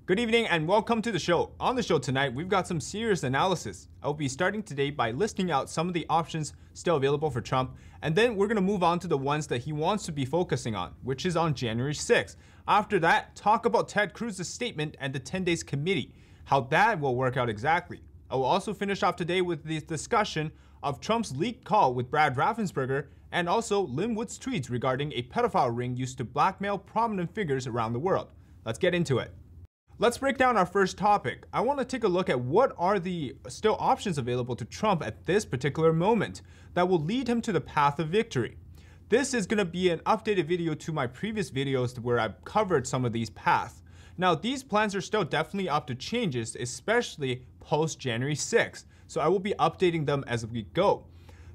Good evening and welcome to the show. On the show tonight, we've got some serious analysis. I'll be starting today by listing out some of the options still available for Trump, and then we're going to move on to the ones that he wants to be focusing on, which is on January 6th. After that, talk about Ted Cruz's statement and the 10 days committee, how that will work out exactly. I will also finish off today with the discussion of Trump's leaked call with Brad Raffensperger and also Lin Wood's tweets regarding a pedophile ring used to blackmail prominent figures around the world. Let's get into it. Let's break down our first topic. I want to take a look at what are the still options available to Trump at this particular moment that will lead him to the path of victory. This is going to be an updated video to my previous videos where I've covered some of these paths. Now, these plans are still definitely up to changes, especially post January 6th. So I will be updating them as we go.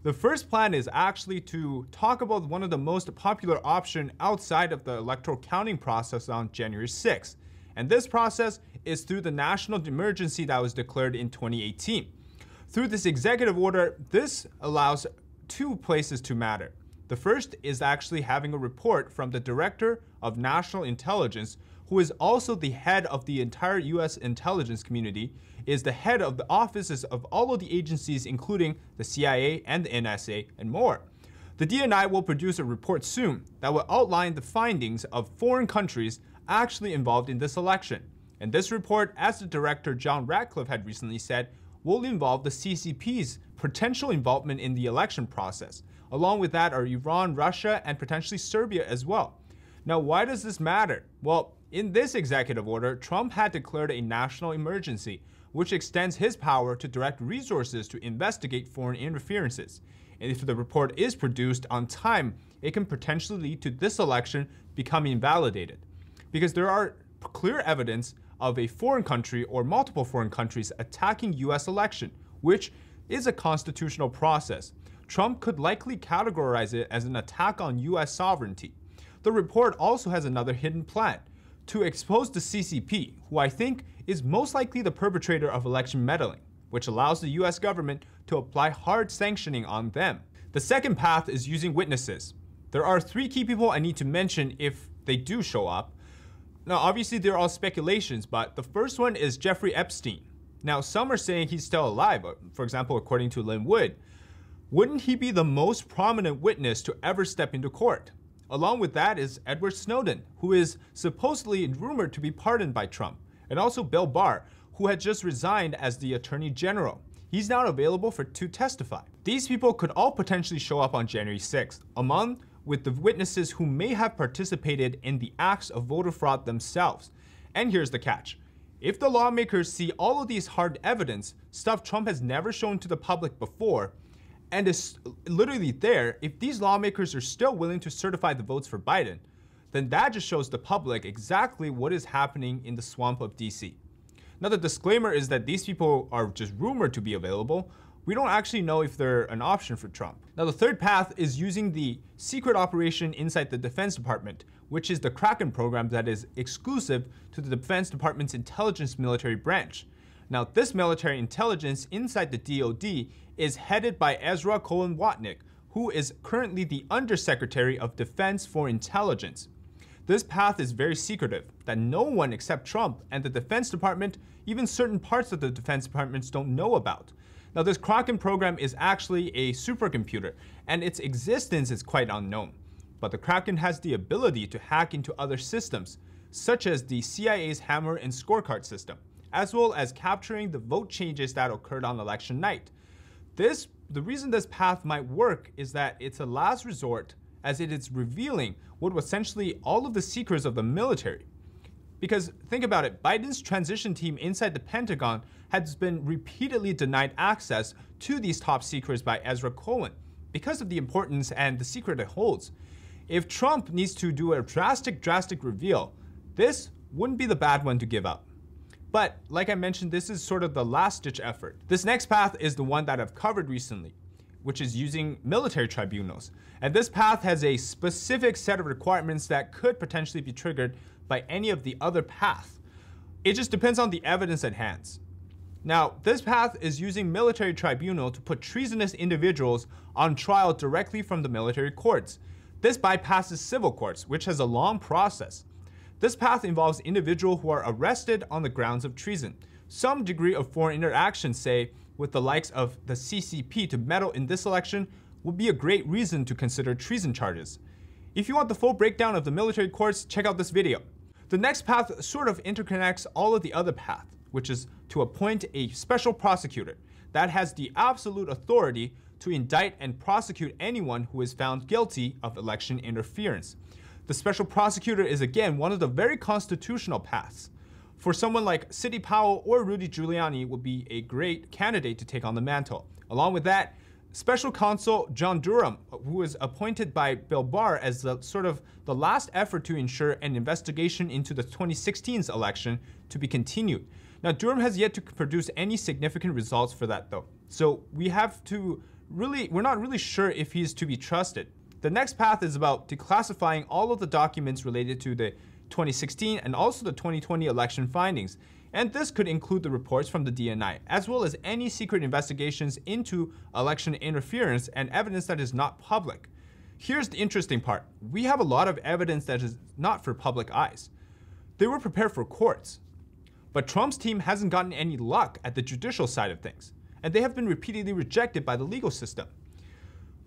The first plan is actually to talk about one of the most popular options outside of the electoral counting process on January 6th. And this process is through the national emergency that was declared in 2018. Through this executive order, this allows two places to matter. The first is actually having a report from the Director of National Intelligence, who is also the head of the entire U.S. intelligence community, is the head of the offices of all of the agencies, including the CIA and the NSA and more. The DNI will produce a report soon that will outline the findings of foreign countries actually involved in this election. And this report, as the director John Ratcliffe had recently said, will involve the CCP's potential involvement in the election process. Along with that are Iran, Russia, and potentially Serbia as well. Now, why does this matter? Well, in this executive order, Trump had declared a national emergency, which extends his power to direct resources to investigate foreign interferences. And if the report is produced on time, it can potentially lead to this election becoming invalidated. Because there are clear evidence of a foreign country or multiple foreign countries attacking U.S. election, which is a constitutional process. Trump could likely categorize it as an attack on U.S. sovereignty. The report also has another hidden plan to expose the CCP, who I think is most likely the perpetrator of election meddling, which allows the U.S. government to apply hard sanctioning on them. The second path is using witnesses. There are three key people I need to mention if they do show up. Now, obviously, they're all speculations, but the first one is Jeffrey Epstein. Now, some are saying he's still alive, for example, according to Lin Wood. Wouldn't he be the most prominent witness to ever step into court? Along with that is Edward Snowden, who is supposedly rumored to be pardoned by Trump, and also Bill Barr, who had just resigned as the Attorney General. He's now available to testify. These people could all potentially show up on January 6th, among with the witnesses who may have participated in the acts of voter fraud themselves. And here's the catch. If the lawmakers see all of these hard evidence, stuff Trump has never shown to the public before, and is literally there, if these lawmakers are still willing to certify the votes for Biden, then that just shows the public exactly what is happening in the swamp of DC. Now, the disclaimer is that these people are just rumored to be available. We don't actually know if they're an option for Trump. Now, the third path is using the secret operation inside the Defense Department, which is the Kraken program that is exclusive to the Defense Department's intelligence military branch. Now, this military intelligence inside the DoD is headed by Ezra Cohen Watnick, who is currently the Undersecretary of Defense for Intelligence. This path is very secretive, that no one except Trump and the Defense Department, even certain parts of the Defense Departments, don't know about. Now, this Kraken program is actually a supercomputer, and its existence is quite unknown. But the Kraken has the ability to hack into other systems, such as the CIA's Hammer and Scorecard system, as well as capturing the vote changes that occurred on election night. The reason this path might work is that it's a last resort, as it is revealing what was essentially all of the secrets of the military. Because think about it, Biden's transition team inside the Pentagon has been repeatedly denied access to these top secrets by Ezra Cohen because of the importance and the secret it holds. If Trump needs to do a drastic reveal, this wouldn't be the bad one to give up. But like I mentioned, this is sort of the last-ditch effort. This next path is the one that I've covered recently, which is using military tribunals. And this path has a specific set of requirements that could potentially be triggered by any of the other paths. It just depends on the evidence at hand. Now, this path is using military tribunal to put treasonous individuals on trial directly from the military courts. This bypasses civil courts, which has a long process. This path involves individuals who are arrested on the grounds of treason. Some degree of foreign interaction, say, with the likes of the CCP to meddle in this election would be a great reason to consider treason charges. If you want the full breakdown of the military courts, check out this video. The next path sort of interconnects all of the other paths, which is to appoint a special prosecutor that has the absolute authority to indict and prosecute anyone who is found guilty of election interference. The special prosecutor is again one of the very constitutional paths. For someone like Sidney Powell or Rudy Giuliani would be a great candidate to take on the mantle. Along with that, Special Counsel John Durham, who was appointed by Bill Barr as the last effort to ensure an investigation into the 2016 election to be continued. Now, Durham has yet to produce any significant results for that though. So we're not really sure if he's to be trusted. The next path is about declassifying all of the documents related to the 2016 and also the 2020 election findings. And this could include the reports from the DNI, as well as any secret investigations into election interference and evidence that is not public. Here's the interesting part. We have a lot of evidence that is not for public eyes. They were prepared for courts. But Trump's team hasn't gotten any luck at the judicial side of things, and they have been repeatedly rejected by the legal system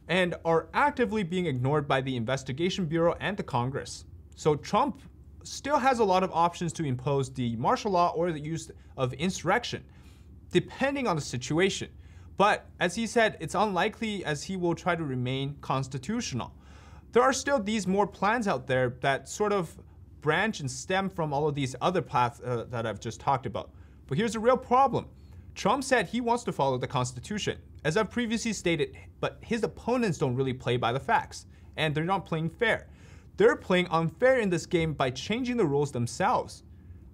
and are actively being ignored by the Investigation Bureau and the Congress. So Trump still has a lot of options to impose the martial law or the use of insurrection, depending on the situation. But as he said, it's unlikely as he will try to remain constitutional. There are still these more plans out there that sort of branch and stem from all of these other paths that I've just talked about. But here's a real problem. Trump said he wants to follow the Constitution, as I've previously stated, but his opponents don't really play by the facts, and they're not playing fair. They're playing unfair in this game by changing the rules themselves.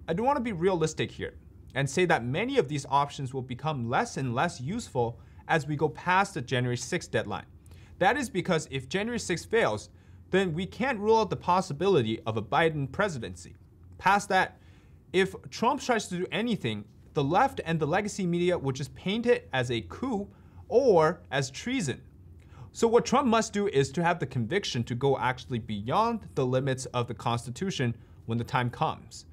I do want to be realistic here and say that many of these options will become less and less useful as we go past the January 6th deadline. That is because if January 6th fails, then we can't rule out the possibility of a Biden presidency. Past that, if Trump tries to do anything, the left and the legacy media will just paint it as a coup or as treason. So what Trump must do is to have the conviction to go actually beyond the limits of the Constitution when the time comes,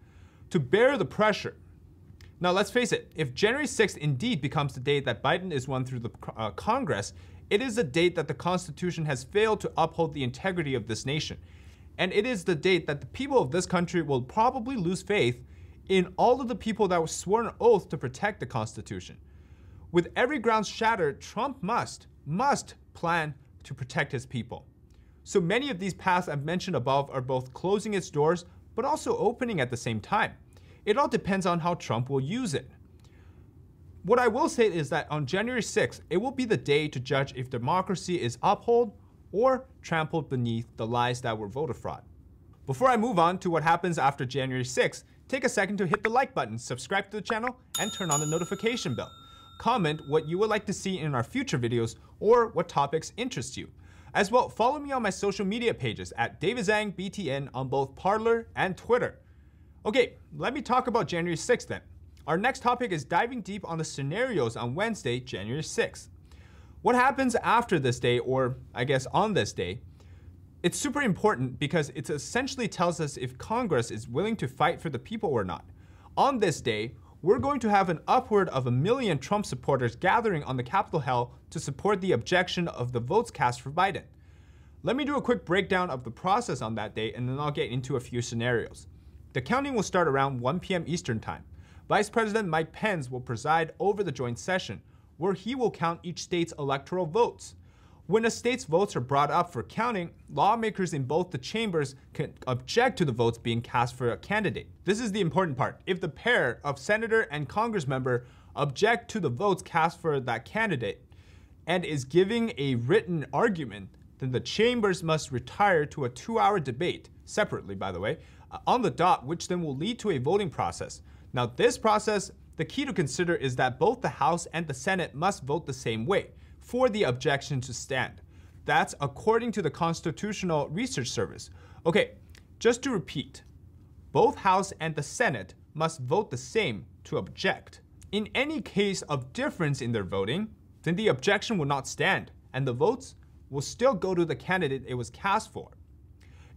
to bear the pressure. Now let's face it, if January 6th indeed becomes the date that Biden is won through the Congress, it is the date that the Constitution has failed to uphold the integrity of this nation. And it is the date that the people of this country will probably lose faith in all of the people that were sworn an oath to protect the Constitution. With every ground shattered, Trump must plan to protect his people. So many of these paths I've mentioned above are both closing its doors, but also opening at the same time. It all depends on how Trump will use it. What I will say is that on January 6th, it will be the day to judge if democracy is upheld or trampled beneath the lies that were voter fraud. Before I move on to what happens after January 6th, take a second to hit the like button, subscribe to the channel, and turn on the notification bell. Comment what you would like to see in our future videos or what topics interest you. As well, follow me on my social media pages at David Zhang BTN on both Parler and Twitter. Okay, let me talk about January 6th then. Our next topic is diving deep on the scenarios on Wednesday, January 6th. What happens after this day, or I guess on this day? It's super important because it essentially tells us if Congress is willing to fight for the people or not. On this day, we're going to have an upward of 1 million Trump supporters gathering on the Capitol Hill to support the objection of the votes cast for Biden. Let me do a quick breakdown of the process on that day, and then I'll get into a few scenarios. The counting will start around 1 p.m. Eastern Time. Vice President Mike Pence will preside over the joint session, where he will count each state's electoral votes. When a state's votes are brought up for counting, lawmakers in both the chambers can object to the votes being cast for a candidate. This is the important part. If the pair of senator and Congress member object to the votes cast for that candidate and is giving a written argument, then the chambers must retire to a 2-hour debate, separately by the way, on the dot, which then will lead to a voting process. Now this process, the key to consider is that both the House and the Senate must vote the same way for the objection to stand. That's according to the Constitutional Research Service. Okay, just to repeat, both House and the Senate must vote the same to object. In any case of difference in their voting, then the objection will not stand, and the votes will still go to the candidate it was cast for.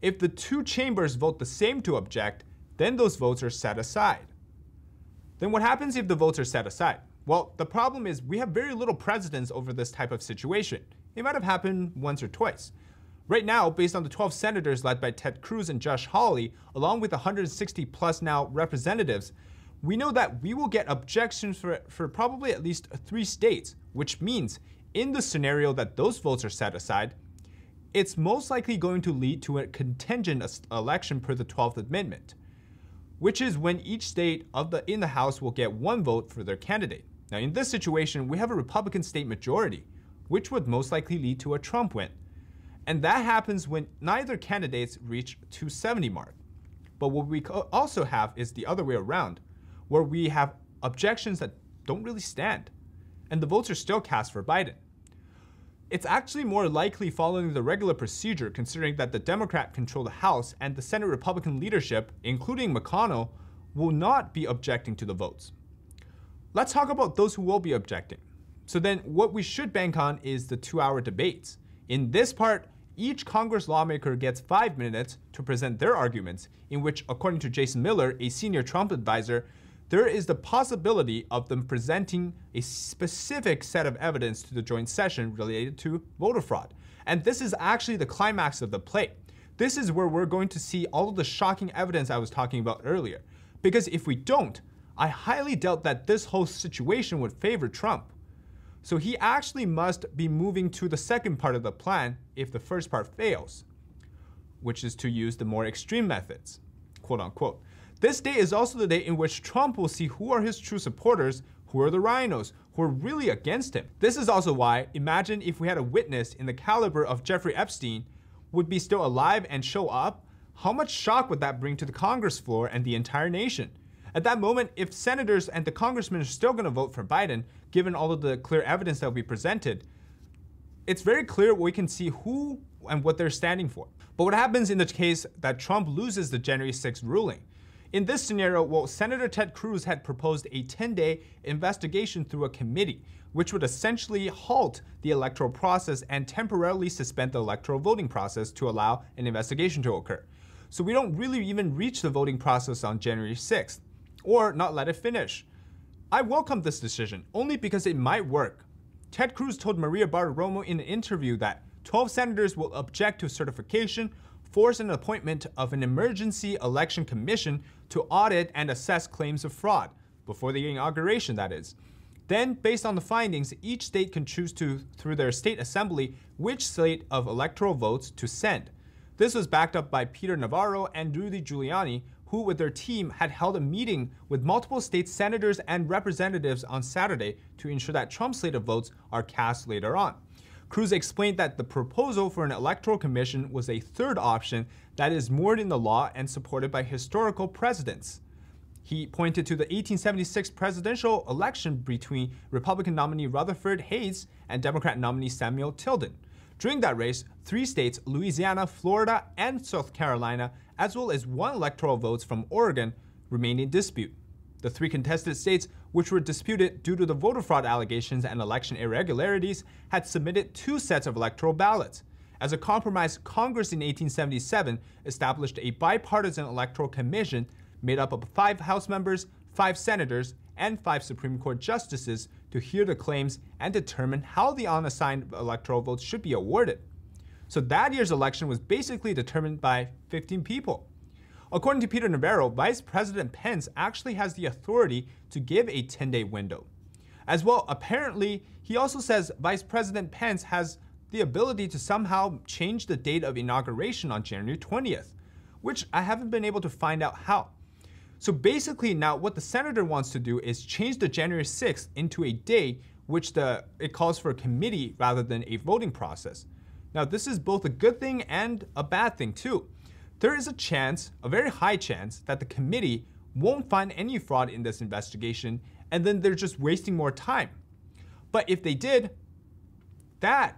If the two chambers vote the same to object, then those votes are set aside. Then what happens if the votes are set aside? Well, the problem is we have very little precedence over this type of situation. It might have happened once or twice. Right now, based on the 12 senators led by Ted Cruz and Josh Hawley, along with 160 plus now representatives, we know that we will get objections for probably at least 3 states, which means in the scenario that those votes are set aside, it's most likely going to lead to a contingent election per the 12th Amendment, which is when each state in the House will get 1 vote for their candidate. Now, in this situation, we have a Republican state majority, which would most likely lead to a Trump win. And that happens when neither candidates reach 270 mark. But what we also have is the other way around, where we have objections that don't really stand, and the votes are still cast for Biden. It's actually more likely following the regular procedure, considering that the Democrat control the House and the Senate Republican leadership, including McConnell, will not be objecting to the votes. Let's talk about those who will be objecting. So then what we should bank on is the 2-hour debates. In this part, each Congress lawmaker gets 5 minutes to present their arguments, in which, according to Jason Miller, a senior Trump advisor, there is the possibility of them presenting a specific set of evidence to the joint session related to voter fraud. And this is actually the climax of the play. This is where we're going to see all of the shocking evidence I was talking about earlier. Because if we don't, I highly doubt that this whole situation would favor Trump. So he actually must be moving to the second part of the plan if the first part fails, which is to use the more extreme methods, quote unquote. This day is also the day in which Trump will see who are his true supporters, who are the rhinos, who are really against him. This is also why, imagine if we had a witness in the caliber of Jeffrey Epstein would be still alive and show up, how much shock would that bring to the Congress floor and the entire nation? At that moment, if senators and the congressmen are still going to vote for Biden, given all of the clear evidence that will be presented, it's very clear we can see who and what they're standing for. But what happens in the case that Trump loses the January 6th ruling? In this scenario, well, Senator Ted Cruz had proposed a 10-day investigation through a committee, which would essentially halt the electoral process and temporarily suspend the electoral voting process to allow an investigation to occur. So we don't really even reach the voting process on January 6th. Or not let it finish. I welcome this decision only because it might work. Ted Cruz told Maria Bartiromo in an interview that 12 senators will object to certification, force an appointment of an emergency election commission to audit and assess claims of fraud, before the inauguration that is. Then, based on the findings, each state can choose through their state assembly, which slate of electoral votes to send. This was backed up by Peter Navarro and Rudy Giuliani, who with their team had held a meeting with multiple state senators and representatives on Saturday to ensure that Trump's slate of votes are cast later on. Cruz explained that the proposal for an electoral commission was a third option that is moored in the law and supported by historical precedents. He pointed to the 1876 presidential election between Republican nominee Rutherford Hayes and Democrat nominee Samuel Tilden. During that race, 3 states, Louisiana, Florida, and South Carolina, as well as 1 electoral votes from Oregon, remained in dispute. The 3 contested states, which were disputed due to the voter fraud allegations and election irregularities, had submitted 2 sets of electoral ballots. As a compromise, Congress in 1877 established a bipartisan electoral commission made up of 5 House members, 5 senators, and 5 Supreme Court justices to hear the claims and determine how the unassigned electoral votes should be awarded. So that year's election was basically determined by 15 people. According to Peter Navarro, Vice President Pence actually has the authority to give a 10-day window. As well, apparently, he also says Vice President Pence has the ability to somehow change the date of inauguration on January 20th, which I haven't been able to find out how. So basically now what the senator wants to do is change the January 6th into a day which it calls for a committee rather than a voting process. Now this is both a good thing and a bad thing too. There is a chance, a very high chance, that the committee won't find any fraud in this investigation and then they're just wasting more time. But if they did,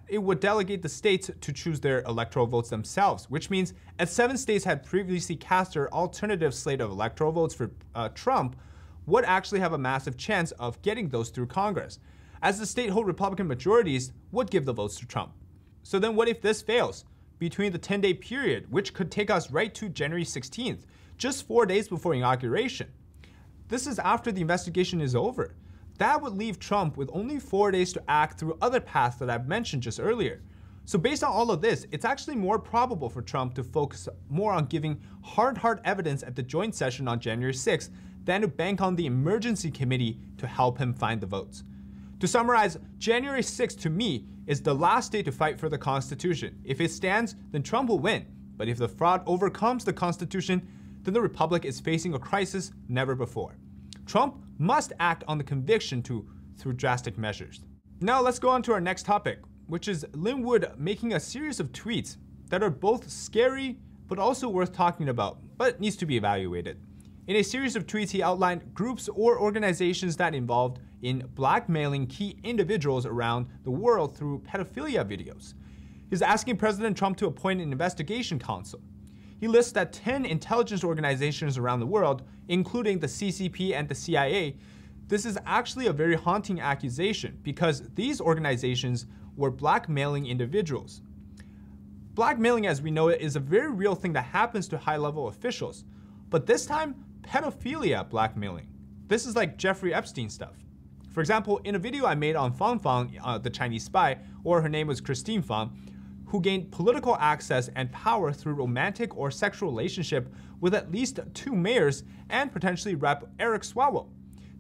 it would delegate the states to choose their electoral votes themselves, which means as 7 states had previously cast their alternative slate of electoral votes for Trump, would actually have a massive chance of getting those through Congress, as the state-hold Republican majorities would give the votes to Trump. So then what if this fails? Between the 10-day period, which could take us right to January 16th, just 4 days before inauguration. This is after the investigation is over. That would leave Trump with only 4 days to act through other paths that I've mentioned just earlier. So based on all of this, it's actually more probable for Trump to focus more on giving hard evidence at the joint session on January 6th than to bank on the emergency committee to help him find the votes. To summarize, January 6th to me is the last day to fight for the Constitution. If it stands, then Trump will win. But if the fraud overcomes the Constitution, then the Republic is facing a crisis never before. Trump must act on the conviction through drastic measures. Now let's go on to our next topic, which is Lin Wood making a series of tweets that are both scary but also worth talking about, but needs to be evaluated. In a series of tweets, he outlined groups or organizations that involved in blackmailing key individuals around the world through pedophilia videos. He's asking President Trump to appoint an investigation council. He lists that 10 intelligence organizations around the world, including the CCP and the CIA. This is actually a very haunting accusation because these organizations were blackmailing individuals. Blackmailing, as we know it, is a very real thing that happens to high-level officials. But this time, pedophilia blackmailing. This is like Jeffrey Epstein stuff. For example, in a video I made on Fang Fang, the Chinese spy, or her name was Christine Fang, who gained political access and power through romantic or sexual relationship with at least 2 mayors and potentially Rep. Eric Swalwell.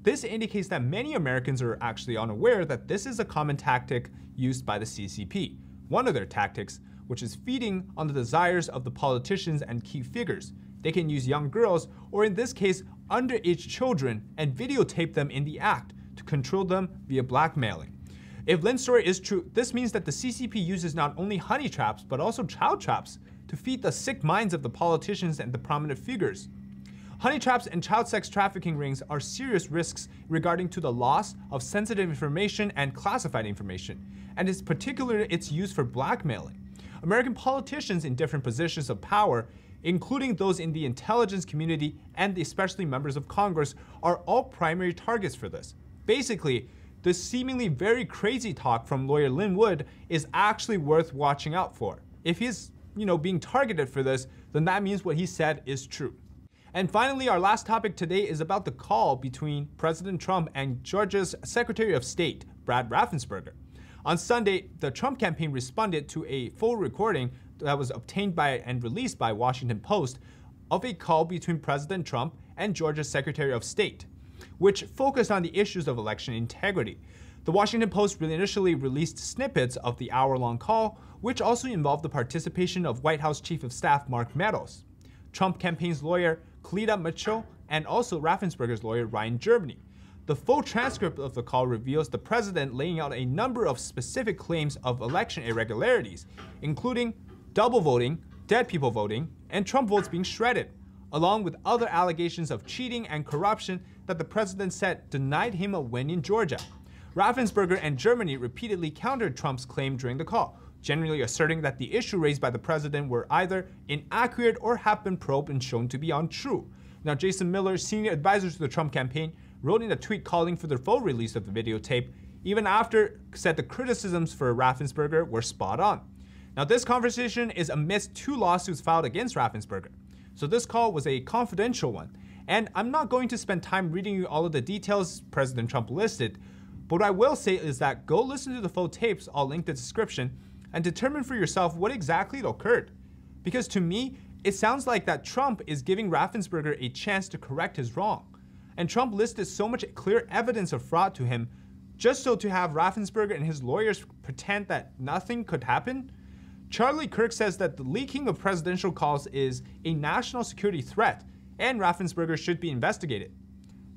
This indicates that many Americans are actually unaware that this is a common tactic used by the CCP. One of their tactics, which is feeding on the desires of the politicians and key figures. They can use young girls, or in this case, underage children, and videotape them in the act to control them via blackmailing. If Lin's story is true, this means that the CCP uses not only honey traps, but also child traps to feed the sick minds of the politicians and the prominent figures. Honey traps and child sex trafficking rings are serious risks regarding to the loss of sensitive information and classified information, and it's particularly its use for blackmailing. American politicians in different positions of power, including those in the intelligence community and especially members of Congress, are all primary targets for this. Basically, the seemingly very crazy talk from lawyer Lin Wood is actually worth watching out for. If he's, being targeted for this, then that means what he said is true. And finally, our last topic today is about the call between President Trump and Georgia's Secretary of State, Brad Raffensperger. On Sunday, the Trump campaign responded to a full recording that was obtained by and released by Washington Post of a call between President Trump and Georgia's Secretary of State, which focused on the issues of election integrity. The Washington Post initially released snippets of the hour-long call, which also involved the participation of White House Chief of Staff Mark Meadows, Trump campaign's lawyer Cleta Mitchell, and also Raffensperger's lawyer Ryan Germany. The full transcript of the call reveals the president laying out a number of specific claims of election irregularities, including double voting, dead people voting, and Trump votes being shredded, along with other allegations of cheating and corruption that the president said denied him a win in Georgia. Raffensperger and Germany repeatedly countered Trump's claim during the call, generally asserting that the issue raised by the president were either inaccurate or have been probed and shown to be untrue. Now, Jason Miller, senior advisor to the Trump campaign, wrote in a tweet calling for the full release of the videotape, even after said the criticisms for Raffensperger were spot on. Now, this conversation is amidst 2 lawsuits filed against Raffensperger. So this call was a confidential one, and I'm not going to spend time reading you all of the details President Trump listed, but what I will say is that go listen to the full tapes, I'll link the description, and determine for yourself what exactly occurred. Because to me, it sounds like that Trump is giving Raffensperger a chance to correct his wrong. And Trump listed so much clear evidence of fraud to him, just so to have Raffensperger and his lawyers pretend that nothing could happen. Charlie Kirk says that the leaking of presidential calls is a national security threat, and Raffensperger should be investigated.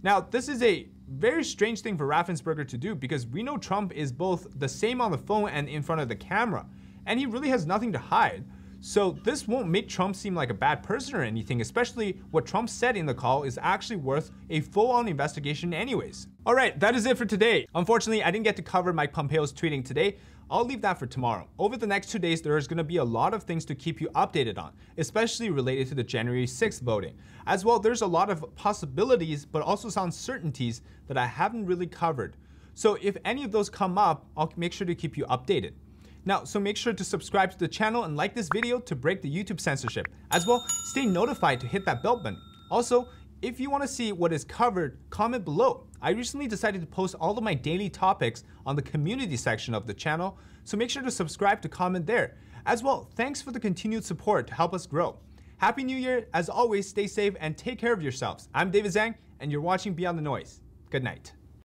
Now, this is a very strange thing for Raffensperger to do because we know Trump is both the same on the phone and in front of the camera, and he really has nothing to hide. So this won't make Trump seem like a bad person or anything, especially what Trump said in the call is actually worth a full-on investigation anyways. Alright, that is it for today. Unfortunately, I didn't get to cover Mike Pompeo's tweeting today. I'll leave that for tomorrow. Over the next 2 days, there's going to be a lot of things to keep you updated on, especially related to the January 6th voting. As well, there's a lot of possibilities, but also some uncertainties that I haven't really covered. So if any of those come up, I'll make sure to keep you updated. Now, so make sure to subscribe to the channel and like this video to break the YouTube censorship. As well, stay notified to hit that bell button. Also, if you want to see what is covered, comment below. I recently decided to post all of my daily topics on the community section of the channel, so make sure to subscribe to comment there. As well, thanks for the continued support to help us grow. Happy New Year. As always, stay safe and take care of yourselves. I'm David Zhang, and you're watching Beyond the Noise. Good night.